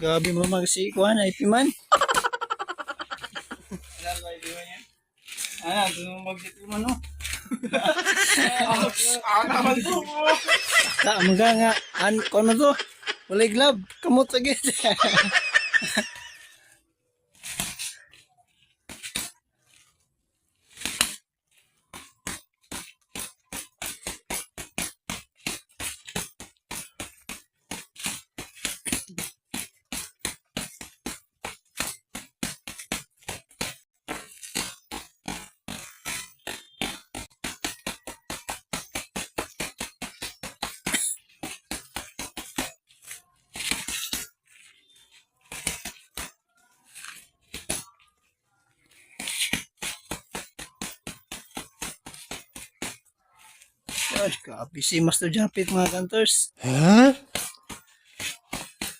Gabi mo magsikuan ay piman. Ano ba yung niya? Ano, doon mo mag-ipiman no? Naman to. Ta mga nga kon mo to. Walay glove, kamot sagit. Ay, grabe si Master Japit mga kantors. Huh?